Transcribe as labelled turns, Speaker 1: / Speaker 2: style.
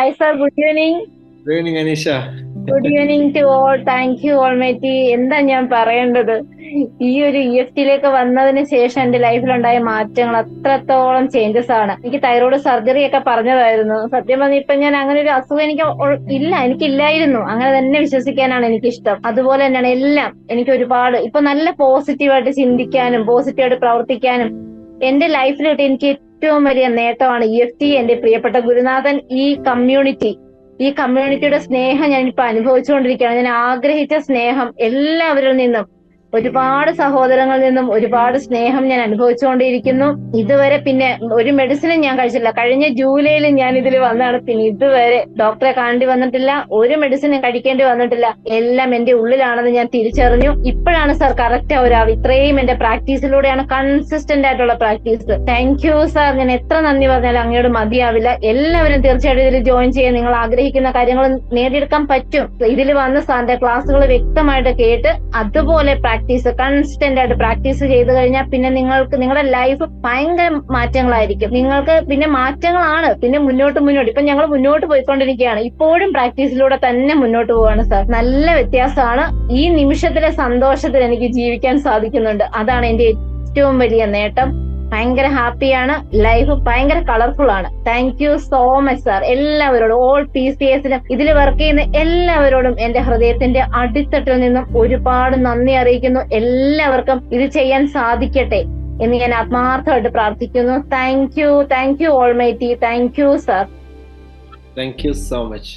Speaker 1: Hi, sir. Good evening.
Speaker 2: Good evening, Anisha.
Speaker 1: Good evening to all. Thank you, Almighty. എന്താ ഞാൻ പറയേണ്ടത്? ഈ ഒരു EFT വന്നതിന് ശേഷം എന്റെ ലൈഫിലുണ്ടായ മാറ്റങ്ങൾ അത്രത്തോളം ചേഞ്ചസ് ആണ്. എനിക്ക് തൈറോയ്ഡ് സർജറി ഒക്കെ പറഞ്ഞതായിരുന്നു. സത്യം പറഞ്ഞ ഇപ്പൊ ഞാൻ അങ്ങനെ ഒരു അസുഖം എനിക്കില്ലായിരുന്നു. അങ്ങനെ തന്നെ വിശ്വസിക്കാനാണ് എനിക്കിഷ്ടം. അതുപോലെ തന്നെയാണ് എല്ലാം എനിക്ക് ഒരുപാട് ഇപ്പൊ നല്ല പോസിറ്റീവായിട്ട് ചിന്തിക്കാനും പോസിറ്റീവായിട്ട് പ്രവർത്തിക്കാനും എന്റെ ലൈഫിലോട്ട് എനിക്ക് ഏറ്റവും വലിയ നേട്ടമാണ് EFT. എന്റെ പ്രിയപ്പെട്ട ഗുരുനാഥൻ, ഈ കമ്മ്യൂണിറ്റിയുടെ സ്നേഹം ഞാനിപ്പോ അനുഭവിച്ചുകൊണ്ടിരിക്കുകയാണ്. ഞാൻ ആഗ്രഹിച്ച സ്നേഹം എല്ലാവരിൽ നിന്നും, ഒരുപാട് സഹോദരങ്ങളിൽ നിന്നും ഒരുപാട് സ്നേഹം ഞാൻ അനുഭവിച്ചുകൊണ്ടിരിക്കുന്നു. ഇതുവരെ പിന്നെ ഒരു മെഡിസിനും ഞാൻ കഴിച്ചില്ല. കഴിഞ്ഞ ജൂലൈയിൽ ഞാൻ ഇതിൽ വന്നതാണ്. പിന്നെ ഇതുവരെ ഡോക്ടറെ കാണേണ്ടി വന്നിട്ടില്ല, ഒരു മെഡിസിനും കഴിക്കേണ്ടി വന്നിട്ടില്ല. എല്ലാം എന്റെ ഉള്ളിലാണെന്ന് ഞാൻ തിരിച്ചറിഞ്ഞു. ഇപ്പോഴാണ് സാർ കറക്റ്റ് ആവുക. ഇത്രയും എന്റെ പ്രാക്ടീസിലൂടെയാണ്, കൺസിസ്റ്റന്റ് ആയിട്ടുള്ള പ്രാക്ടീസ്. Thank you sir. ഞാൻ എത്ര നന്ദി പറഞ്ഞാലും അങ്ങയോട് മതിയാവില്ല. എല്ലാവരും തീർച്ചയായിട്ടും ഇതിൽ ജോയിൻ ചെയ്യാൻ, നിങ്ങൾ ആഗ്രഹിക്കുന്ന കാര്യങ്ങൾ നേടിയെടുക്കാൻ പറ്റും. ഇതിൽ വന്ന് സാറിന്റെ ക്ലാസ്സുകൾ വ്യക്തമായിട്ട് കേട്ട് അതുപോലെ കൺസിസ്റ്റന്റ് ആയിട്ട് പ്രാക്ടീസ് ചെയ്ത് കഴിഞ്ഞാൽ പിന്നെ നിങ്ങളുടെ ലൈഫ് ഭയങ്കര മാറ്റങ്ങളായിരിക്കും. നിങ്ങൾക്ക് പിന്നെ മാറ്റങ്ങളാണ്, പിന്നെ മുന്നോട്ട് ഇപ്പൊ ഞങ്ങൾ മുന്നോട്ട് പോയിക്കൊണ്ടിരിക്കുകയാണ്. ഇപ്പോഴും പ്രാക്ടീസിലൂടെ തന്നെ മുന്നോട്ട് പോവാണ് സാർ. നല്ല വ്യത്യാസമാണ്. ഈ നിമിഷത്തിലെ സന്തോഷത്തിൽ എനിക്ക് ജീവിക്കാൻ സാധിക്കുന്നുണ്ട്. അതാണ് എന്റെ ഏറ്റവും വലിയ നേട്ടം. ഭയങ്കര ഹാപ്പിയാണ്. ലൈഫ് ഭയങ്കര കളർഫുൾ ആണ്. Thank you so much sir. എല്ലാവരോടും, ഓൾ PCSനും ഇതിൽ വർക്ക് ചെയ്യുന്ന എല്ലാവരോടും എന്റെ ഹൃദയത്തിന്റെ അടിത്തട്ടിൽ നിന്നും ഒരുപാട് നന്ദി അറിയിക്കുന്നു. എല്ലാവർക്കും ഇത് ചെയ്യാൻ സാധിക്കട്ടെ എന്ന് ഞാൻ ആത്മാർത്ഥമായിട്ട് പ്രാർത്ഥിക്കുന്നു. Thank you almighty. Thank you sir.
Speaker 2: Thank you so much.